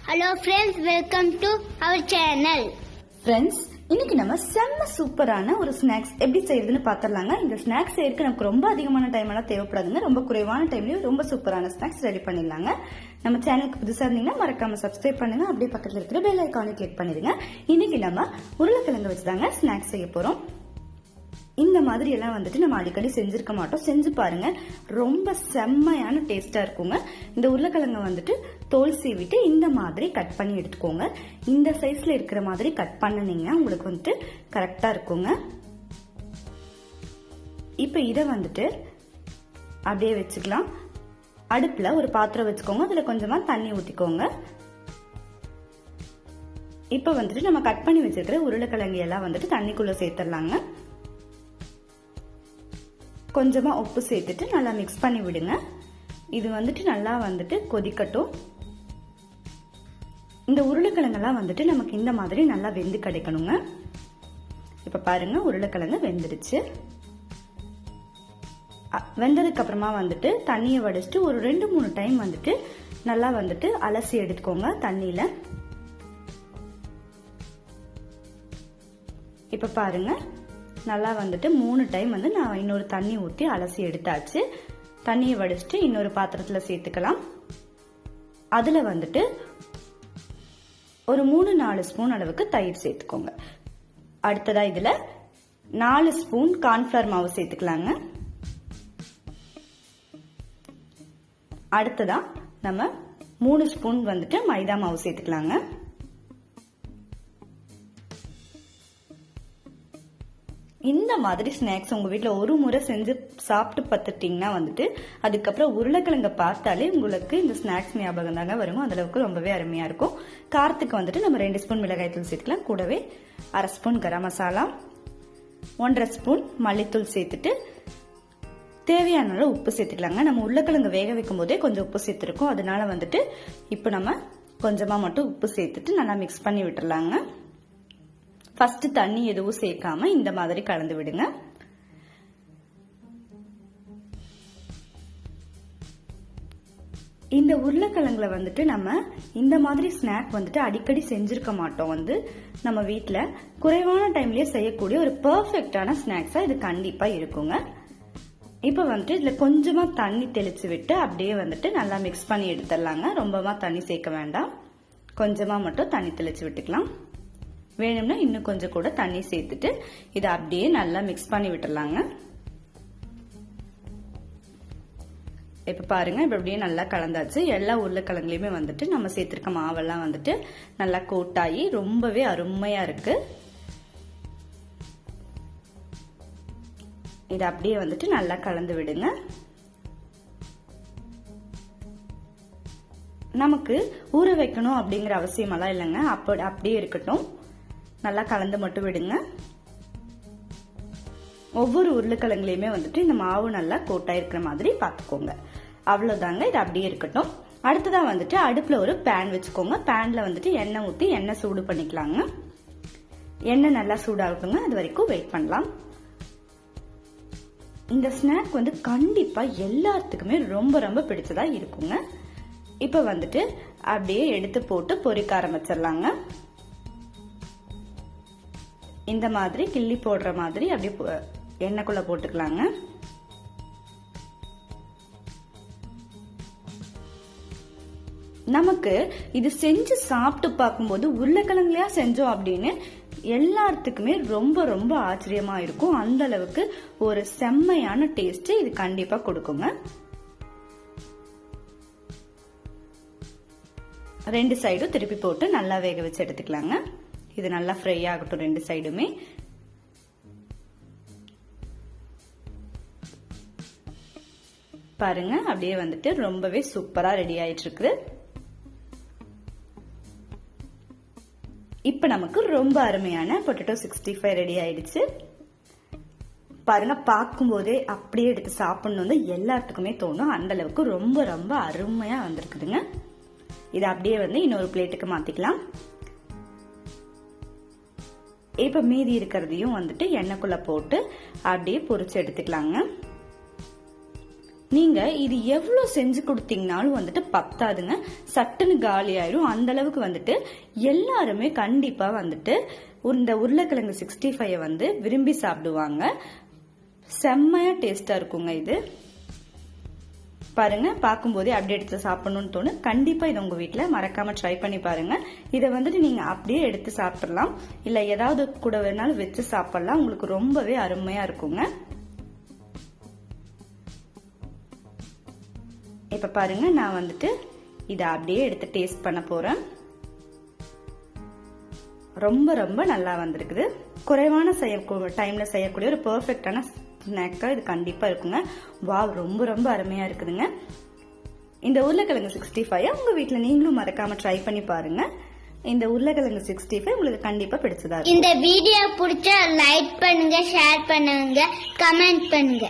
Hello friends, welcome to our channel. Friends, இன்னைக்கு நம்ம செம்ம சூப்பரான ஒரு ஸ்நாக்ஸ் எப்படி செய்யறதுன்னு பாத்திரலாங்க. இந்த ஸ்நாக்ஸ் செய்யறதுக்கு நமக்கு ரொம்ப அதிகமான டைம் எல்லாம் தேவைப்படாதுங்க. ரொம்ப குறைவான டைம்லயும் ரொம்ப சூப்பரான ஸ்நாக்ஸ் ரெடி பண்ணிடலாங்க. நம்ம சேனலுக்கு புதுசா இருந்தீங்கன்னா மறக்காம சப்ஸ்கிரைப் பண்ணுங்க. அப்படியே பக்கத்துல இருக்கிற பெல் ஐகானை கிளிக் பண்ணிடுங்க. இன்னைக்கு நம்ம உருளைக்கிழங்கு வச்சுதாங்க ஸ்நாக்ஸ் செய்ய போறோம். இந்த மாதிரி எல்லாம் வந்துட்டு நம்ம அடிக்கடி செஞ்சிருக்க மாட்டோம். செஞ்சு பாருங்க, ரொம்ப செம்மையான டேஸ்டா இருக்குங்க. இந்த உருளைக்கிழங்க வந்துட்டு தோல் சீவிட்டு இந்த மாதிரி கட் பண்ணி எடுத்துக்கோங்க. இந்த சைஸ்ல இருக்கிற மாதிரி கட் பண்ணீங்கன்னா உங்களுக்கு வந்துட்டு கரெக்டா இருக்குங்க. இப்ப இத வந்துட்டு அப்படியே வச்சுக்கலாம். அடுப்புல ஒரு பாத்திரம் வச்சுக்கோங்க. அதுல கொஞ்சமா தண்ணி ஊத்திக்கோங்க. இப்ப வந்துட்டு நம்ம கட் பண்ணி வச்சிருக்கிற உருளைக்கிழங்கு எல்லாம் வந்துட்டு தண்ணிக்குள்ள சேர்த்துடலாங்க. கொஞ்சமா உப்பு சேர்த்துட்டு நல்லா மிக்ஸ் பண்ணி விடுங்க. இது வந்துட்டு நல்லா வந்துட்டு கொதிக்கட்டும். இந்த உருளைக்கிழங்கெல்லாம் வந்துட்டு நமக்கு இந்த மாதிரி நல்லா வெந்து கிடைக்கணுங்க. இப்ப பாருங்க, உருளைக்கிழங்கு வெந்துடுச்சு. வெந்ததுக்கு அப்புறமா வந்துட்டு தண்ணியை வடிச்சிட்டு ஒரு 2-3 டைம் வந்துட்டு நல்லா வந்துட்டு அலசி எடுத்துக்கோங்க தண்ணியில. இப்ப பாருங்க, நல்லா வந்துட்டு 3 டைம் வந்து நான் இன்னொரு தண்ணி ஊற்றி அலசி எடுத்தாச்சு. தண்ணியை வடிச்சிட்டு இன்னொரு பாத்திரத்துல சேர்த்துக்கலாம். அதுல வந்துட்டு ஒரு 3-4 ஸ்பூன் அளவுக்கு தயிர் சேர்த்துக்கோங்க. அடுத்ததா இதுல 4 ஸ்பூன் கார்ன்ஃபிளவர் மாவு சேர்த்துக்கலாங்க. அடுத்ததா நம்ம 3 ஸ்பூன் வந்துட்டு மைதா மாவு சேர்த்துக்கலாங்க. இந்த மாதிரி ஸ்நாக்ஸ் உங்க வீட்டுல ஒரு முறை செஞ்சு சாப்பிட்டு பார்த்துட்டீங்கன்னா வந்துட்டு அதுக்கப்புறம் உருளைக்கிழங்க பார்த்தாலே உங்களுக்கு இந்த ஸ்நாக்ஸ் ஞாபகம் தாங்க வரும். அந்த அளவுக்கு ரொம்பவே அருமையா இருக்கும். காரத்துக்கு வந்துட்டு நம்ம 2 ஸ்பூன் மிளகாய் தூள் சேர்த்துக்கலாம். கூடவே 1/2 ஸ்பூன் கரம் மசாலா, 1/2 ஸ்பூன் மல்லித்தூள் சேர்த்துட்டு தேவையான அளவு உப்பு சேர்த்துக்கலாங்க. நம்ம உருளைக்கிழங்கு வேக வைக்கும் போதே கொஞ்சம் உப்பு சேர்த்துருக்கோம். அதனால வந்துட்டு இப்போ நம்ம கொஞ்சமா மட்டும் உப்பு சேர்த்துட்டு நல்லா மிக்ஸ் பண்ணி விட்டுறலாங்க. ஃபர்ஸ்ட் தண்ணி எதுவும் சேர்க்காம இந்த மாதிரி கலந்து விடுங்க. இந்த உருளைக்கிழங்குல வந்துட்டு நம்ம இந்த மாதிரி ஸ்நாக் வந்துட்டு அடிக்கடி செஞ்சிருக்க மாட்டோம். நம்ம வீட்டுல குறைவான டைம்லயே செய்யக்கூடிய ஒரு பெர்ஃபெக்டான ஸ்நாக்ஸா இது கண்டிப்பா இருக்குங்க. இப்ப வந்துட்டு இதுல கொஞ்சமா தண்ணி தெளிச்சு விட்டு அப்படியே வந்துட்டு நல்லா மிக்ஸ் பண்ணி எடுத்துடலாங்க. ரொம்பமா தண்ணி சேர்க்க வேண்டாம், கொஞ்சமா மட்டும் தண்ணி தெளிச்சு விட்டுக்கலாம். வேணும்னா இன்னும் கொஞ்சம் கூட தண்ணி சேர்த்துட்டு இதை அப்படியே நல்லா மிக்ஸ் பண்ணி விட்டுறலாங்க. இப்ப பாருங்க, இப்ப அப்படியே நல்லா கலந்தாச்சு. எல்லா உருளைக்கிழங்குலயுமே வந்துட்டு நம்ம சேர்த்திருக்க மாவெல்லாம் வந்துட்டு நல்லா கோட்டாயி ரொம்பவே அருமையா இருக்கு. இதை அப்படியே வந்துட்டு நல்லா கலந்து விடுங்க. நமக்கு ஊற வைக்கணும் அப்படிங்கிற அவசியம் எல்லாம் இல்லைங்க. அப்படியே இருக்கட்டும். நல்லா கலந்து மட்டும் விடுங்க. ஒவ்வொரு உருளைக்கிழங்குலயுமே வந்துட்டு இந்த மாவு நல்லா கோட்டா இருக்கிற மாதிரி பாத்துக்கோங்க. அவ்வளவுதாங்க, இது அப்படியே இருக்கட்டும். அடுத்ததா வந்துட்டு அடுப்புல ஒரு பேன் வச்சுக்கோங்க. பேன்ல வந்துட்டு எண்ணெய் ஊத்தி எண்ணெய் சூடு பண்ணிக்கலாங்க. எண்ணெய் நல்லா சூடாகட்டுங்க, அது வரைக்கும் வெயிட் பண்ணலாம். இந்த ஸ்நாக் வந்து கண்டிப்பா எல்லாத்துக்குமே ரொம்ப ரொம்ப பிடிச்சதா இருக்குங்க. இப்ப வந்துட்டு அப்படியே எடுத்து போட்டு பொரிக்க ஆரம்பிச்சிடலாங்க. இந்த மாதிரி கிள்ளி போடுற மாதிரி அப்படியே எண்ணெய்க்குள்ள போட்டுக்கலாங்க. நமக்கு இது செஞ்சு சாப்பிட்டு பார்க்கும்போது உருளைக்கிழங்குலையா செஞ்சோம் அப்படின்னு எல்லாத்துக்குமே ரொம்ப ரொம்ப ஆச்சரியமா இருக்கும். அந்த அளவுக்கு ஒரு செம்மையான டேஸ்ட் இது கண்டிப்பா கொடுக்குங்க. 2 சைடும் திருப்பி போட்டு நல்லா வேக வச்சு எடுத்துக்கலாங்க. இது நல்லா ஃப்ரை ஆகட்டும் 2 சைடுமே. பாருங்க, அப்படியே வந்துட்டு ரொம்பவே சூப்பரா ரெடி ஆயிட்டு இருக்கு. இப்ப நமக்கு ரொம்ப அருமையான பொட்டேட்டோ 65 ரெடி ஆயிடுச்சு. பாருங்க, பார்க்கும் போதே அப்படியே எடுத்து சாப்பிடணும் எல்லாத்துக்குமே தோணும். அந்த அளவுக்கு ரொம்ப ரொம்ப அருமையா வந்திருக்குதுங்க. இதை அப்படியே வந்து இன்னொரு பிளேட்டுக்கு மாத்திக்கலாம். இப்ப மீதி இருக்கிறதையும் வந்துட்டு எண்ணெய்க்குள்ள போட்டு அப்படியே பொரிச்சு எடுத்துக்கலாங்க. நீங்க இது எவ்வளவு செஞ்சு கொடுத்தீங்கனாலும் வந்துட்டு பத்தாதுங்க, சட்டுன்னு காலி ஆயிடும். அந்த அளவுக்கு வந்துட்டு எல்லாருமே கண்டிப்பா வந்துட்டு இந்த உருளைக்கிழங்கு 65 வந்து விரும்பி சாப்பிடுவாங்க. செம்மையா டேஸ்டா இருக்குங்க. இது பாருங்க, பார்க்கும்போதே அப்படியே எடுத்து சாப்பிடணும்னு தோணும். கண்டிப்பா இதை உங்க வீட்டுல மறக்காம ட்ரை பண்ணி பாருங்க. இதை வந்துட்டு நீங்க அப்படியே எடுத்து சாப்பிடலாம், இல்ல ஏதாவது கூட வேணாலும் வச்சு சாப்பிடலாம். உங்களுக்கு ரொம்பவே அருமையா இருக்குங்க. இப்ப பாருங்க, நான் வந்துட்டு இதை அப்படியே எடுத்து டேஸ்ட் பண்ண போறேன். ரொம்ப ரொம்ப நல்லா வந்திருக்குது. குறைவான டைம்ல செய்யக்கூடிய ஒரு பெர்ஃபெக்டான ஸ்நாக்கா இது கண்டிப்பா இருக்குங்க. வாவ், ரொம்ப ரொம்ப அருமையா இருக்குதுங்க. இந்த உருளைக்கிழங்கு 65 உங்க வீட்டுல நீங்களும் மறக்காம ட்ரை பண்ணி பாருங்க. இந்த உருளைக்கிழங்கு 65 உங்களுக்கு கண்டிப்பா பிடிச்சதா இருக்கும். இந்த வீடியோ பிடிச்சா லைக் பண்ணுங்க, ஷேர் பண்ணுங்க, கமெண்ட் பண்ணுங்க.